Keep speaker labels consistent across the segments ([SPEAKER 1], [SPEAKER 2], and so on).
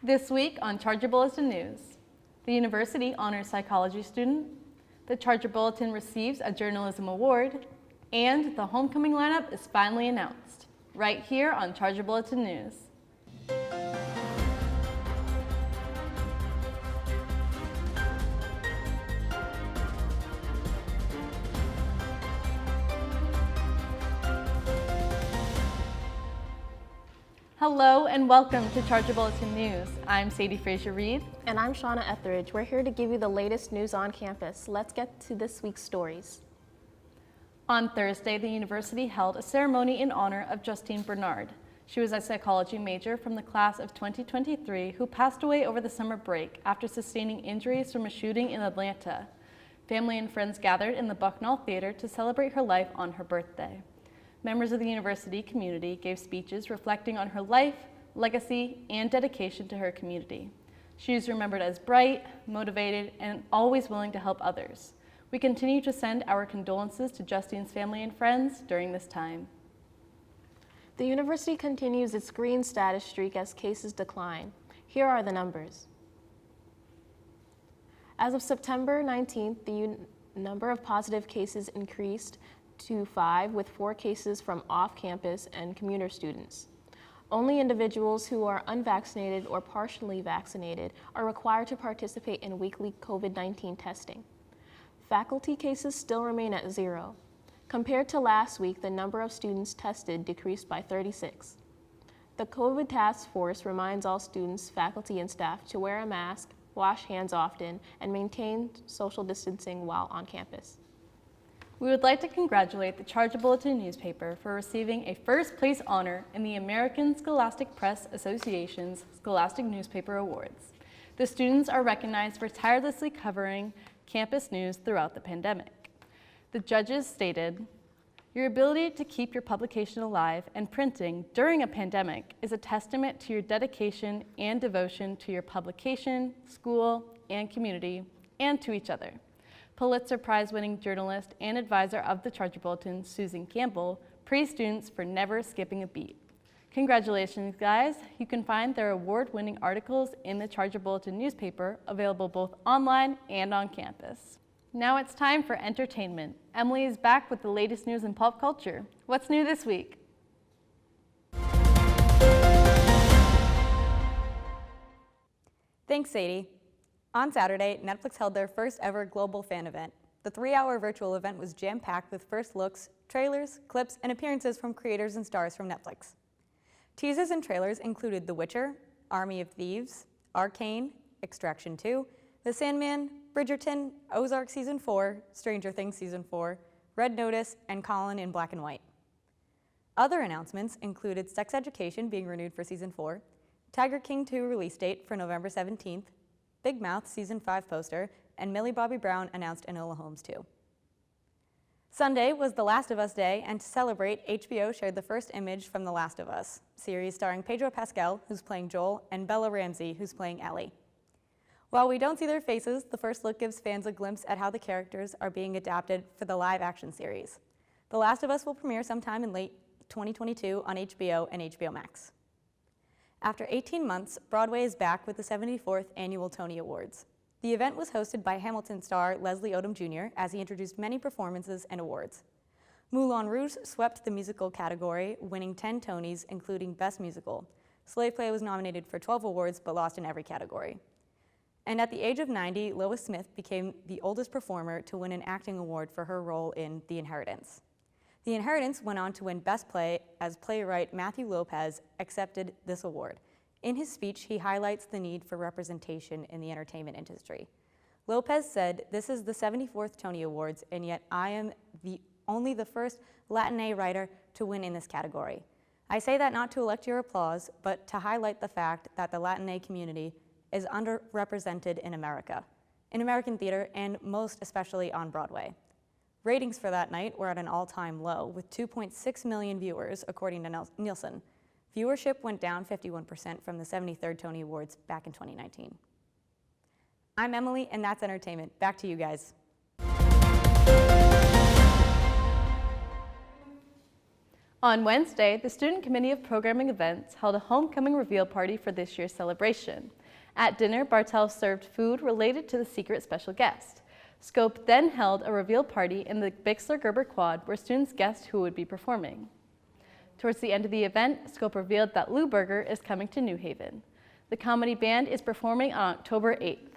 [SPEAKER 1] This week on Charger Bulletin News, the university honors psychology student, the Charger Bulletin receives a journalism award, and the homecoming lineup is finally announced, right here on Charger Bulletin News. Hello and welcome to Charger Bulletin News. I'm Sadie Frazier-Reed.
[SPEAKER 2] And I'm Shauna Etheridge. We're here to give you the latest news on campus. Let's get to this week's stories.
[SPEAKER 1] On Thursday, the university held a ceremony in honor of Justine Bernard. She was a psychology major from the class of 2023 who passed away over the summer break after sustaining injuries from a shooting in Atlanta. Family and friends gathered in the Bucknell Theater to celebrate her life on her birthday. Members of the university community gave speeches reflecting on her life, legacy, and dedication to her community. She is remembered as bright, motivated, and always willing to help others. We continue to send our condolences to Justine's family and friends during this time.
[SPEAKER 2] The university continues its green status streak as cases decline. Here are the numbers. As of September 19th, the number of positive cases increased to 5, with 4 cases from off-campus and commuter students. Only individuals who are unvaccinated or partially vaccinated are required to participate in weekly COVID-19 testing. Faculty cases still remain at 0. Compared to last week, the number of students tested decreased by 36. The COVID task force reminds all students, faculty, and staff to wear a mask, wash hands often, and maintain social distancing while on campus.
[SPEAKER 1] We would like to congratulate the Charger Bulletin newspaper for receiving a first-place honor in the American Scholastic Press Association's Scholastic Newspaper Awards. The students are recognized for tirelessly covering campus news throughout the pandemic. The judges stated, "Your ability to keep your publication alive and printing during a pandemic is a testament to your dedication and devotion to your publication, school, and community, and to each other." Pulitzer Prize-winning journalist and advisor of the Charger Bulletin, Susan Campbell, praised students for never skipping a beat. Congratulations, guys. You can find their award-winning articles in the Charger Bulletin newspaper, available both online and on campus. Now it's time for entertainment. Emily is back with the latest news in pop culture. What's new this week?
[SPEAKER 3] Thanks, Sadie. On Saturday, Netflix held their first ever global fan event. The 3-hour virtual event was jam-packed with first looks, trailers, clips, and appearances from creators and stars from Netflix. Teasers and trailers included The Witcher, Army of Thieves, Arcane, Extraction 2, The Sandman, Bridgerton, Ozark Season 4, Stranger Things Season 4, Red Notice, and Colin in Black and White. Other announcements included Sex Education being renewed for Season 4, Tiger King 2 release date for November 17th, Big Mouth Season 5 poster, and Millie Bobby Brown announced Enola Holmes 2. Sunday was The Last of Us Day, and to celebrate, HBO shared the first image from The Last of Us series starring Pedro Pascal, who's playing Joel, and Bella Ramsey, who's playing Ellie. While we don't see their faces, the first look gives fans a glimpse at how the characters are being adapted for the live-action series. The Last of Us will premiere sometime in late 2022 on HBO and HBO Max. After 18 months, Broadway is back with the 74th Annual Tony Awards. The event was hosted by Hamilton star Leslie Odom Jr. as he introduced many performances and awards. Moulin Rouge swept the musical category, winning 10 Tonys, including Best Musical. Slave Play was nominated for 12 awards, but lost in every category. And at the age of 90, Lois Smith became the oldest performer to win an acting award for her role in The Inheritance. The Inheritance went on to win Best Play as playwright Matthew Lopez accepted this award. In his speech, he highlights the need for representation in the entertainment industry. Lopez said, "This is the 74th Tony Awards, and yet I am only the first Latina writer to win in this category. I say that not to elect your applause, but to highlight the fact that the Latina community is underrepresented in American theater, and most especially on Broadway." Ratings for that night were at an all-time low, with 2.6 million viewers, according to Nielsen. Viewership went down 51% from the 73rd Tony Awards back in 2019. I'm Emily, and that's entertainment. Back to you guys.
[SPEAKER 1] On Wednesday, the Student Committee of Programming Events held a homecoming reveal party for this year's celebration. At dinner, Bartell served food related to the secret special guest. Scope then held a reveal party in the Bixler-Gerber Quad where students guessed who would be performing. Towards the end of the event, Scope revealed that Lou Berger is coming to New Haven. The comedy band is performing on October 8th.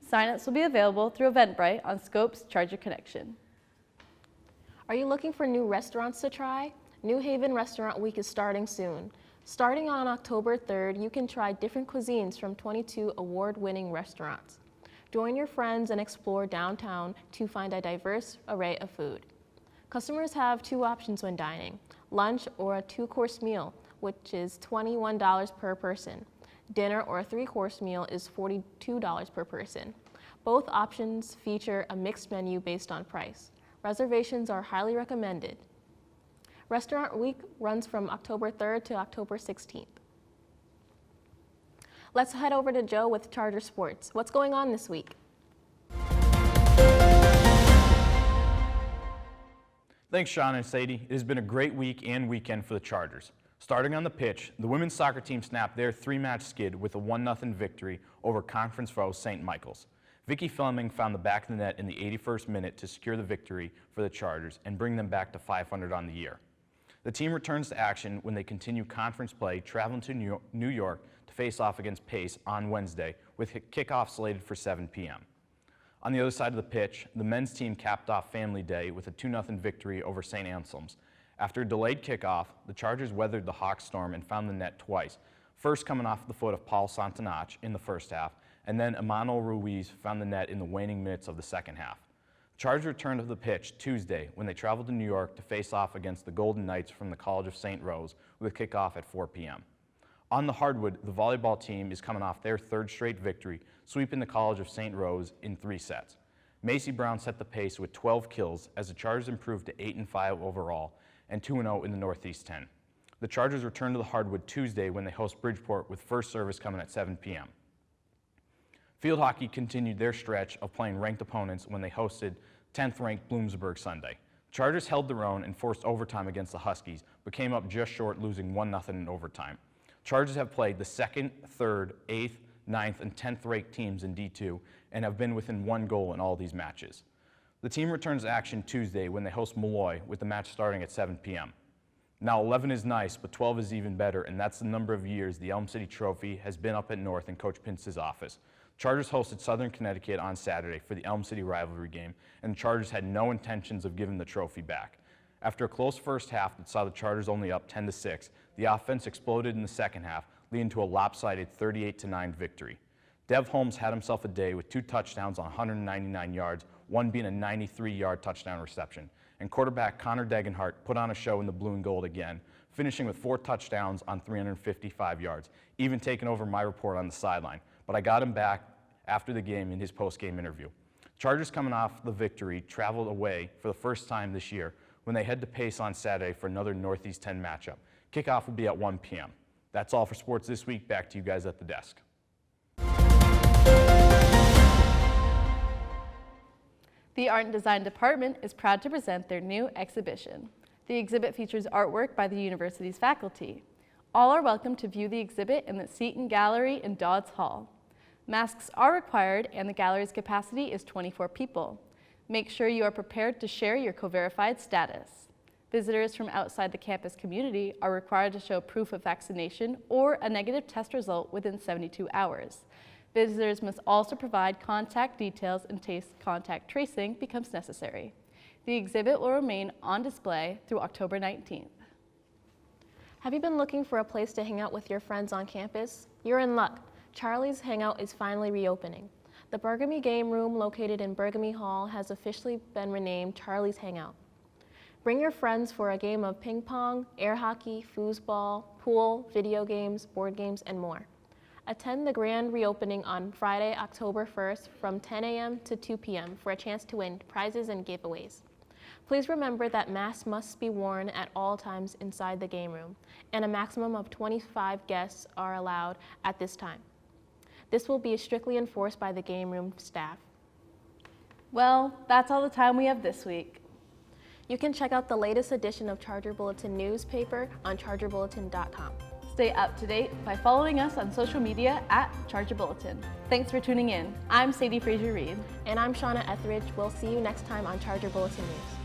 [SPEAKER 1] Sign-ups will be available through Eventbrite on Scope's Charger Connection.
[SPEAKER 2] Are you looking for new restaurants to try? New Haven Restaurant Week is starting soon. Starting on October 3rd, you can try different cuisines from 22 award-winning restaurants. Join your friends and explore downtown to find a diverse array of food. Customers have two options when dining, lunch or a 2-course meal, which is $21 per person. Dinner or a 3-course meal is $42 per person. Both options feature a mixed menu based on price. Reservations are highly recommended. Restaurant Week runs from October 3rd to October 16th. Let's head over to Joe with Charger Sports. What's going on this week?
[SPEAKER 4] Thanks, Sean and Sadie. It has been a great week and weekend for the Chargers. Starting on the pitch, the women's soccer team snapped their 3-match skid with a 1-0 victory over conference foe St. Michael's. Vicky Fleming found the back of the net in the 81st minute to secure the victory for the Chargers and bring them back to 500 on the year. The team returns to action when they continue conference play, traveling to New York to face off against Pace on Wednesday, with kickoff slated for 7 p.m. On the other side of the pitch, the men's team capped off Family Day with a 2-0 victory over St. Anselm's. After a delayed kickoff, the Chargers weathered the Hawks storm and found the net twice, first coming off the foot of Paul Santanach in the first half, and then Emmanuel Ruiz found the net in the waning minutes of the second half. Chargers returned to the pitch Tuesday when they traveled to New York to face off against the Golden Knights from the College of St. Rose with kickoff at 4 p.m. On the hardwood, the volleyball team is coming off their 3rd straight victory, sweeping the College of St. Rose in 3 sets. Macy Brown set the pace with 12 kills as the Chargers improved to 8-5 overall and 2-0 in the Northeast 10. The Chargers return to the hardwood Tuesday when they host Bridgeport with first service coming at 7 p.m. Field hockey continued their stretch of playing ranked opponents when they hosted 10th-ranked Bloomsburg Sunday. Chargers held their own and forced overtime against the Huskies, but came up just short, losing 1-0 in overtime. Chargers have played the 2nd, 3rd, 8th, 9th, and 10th-ranked teams in D2 and have been within 1 goal in all these matches. The team returns to action Tuesday when they host Malloy, with the match starting at 7 p.m. Now 11 is nice, but 12 is even better, and that's the number of years the Elm City Trophy has been up at North in Coach Pince's office. Chargers hosted Southern Connecticut on Saturday for the Elm City rivalry game, and the Chargers had no intentions of giving the trophy back. After a close first half that saw the Chargers only up 10-6, the offense exploded in the second half, leading to a lopsided 38-9 victory. Dev Holmes had himself a day with 2 touchdowns on 199 yards, one being a 93-yard touchdown reception. And quarterback Connor Degenhart put on a show in the blue and gold again, finishing with 4 touchdowns on 355 yards, even taking over my report on the sideline. But I got him back after the game in his post-game interview. Chargers, coming off the victory, traveled away for the first time this year when they head to Pace on Saturday for another Northeast 10 matchup. Kickoff will be at 1 p.m. That's all for sports this week. Back to you guys at the desk.
[SPEAKER 1] The Art and Design Department is proud to present their new exhibition. The exhibit features artwork by the university's faculty. All are welcome to view the exhibit in the Seton Gallery in Dodds Hall. Masks are required and the gallery's capacity is 24 people. Make sure you are prepared to share your co-verified status. Visitors from outside the campus community are required to show proof of vaccination or a negative test result within 72 hours. Visitors must also provide contact details in case contact tracing becomes necessary. The exhibit will remain on display through October 19th.
[SPEAKER 2] Have you been looking for a place to hang out with your friends on campus? You're in luck. Charlie's Hangout is finally reopening. The Burgamy Game Room, located in Burgamy Hall, has officially been renamed Charlie's Hangout. Bring your friends for a game of ping pong, air hockey, foosball, pool, video games, board games, and more. Attend the grand reopening on Friday, October 1st from 10 a.m. to 2 p.m. for a chance to win prizes and giveaways. Please remember that masks must be worn at all times inside the game room, and a maximum of 25 guests are allowed at this time. This will be strictly enforced by the game room staff.
[SPEAKER 1] Well, that's all the time we have this week.
[SPEAKER 2] You can check out the latest edition of Charger Bulletin newspaper on chargerbulletin.com.
[SPEAKER 1] Stay up to date by following us on social media at Charger Bulletin. Thanks for tuning in. I'm Sadie Frazier-Reed.
[SPEAKER 2] And I'm Shauna Etheridge. We'll see you next time on Charger Bulletin News.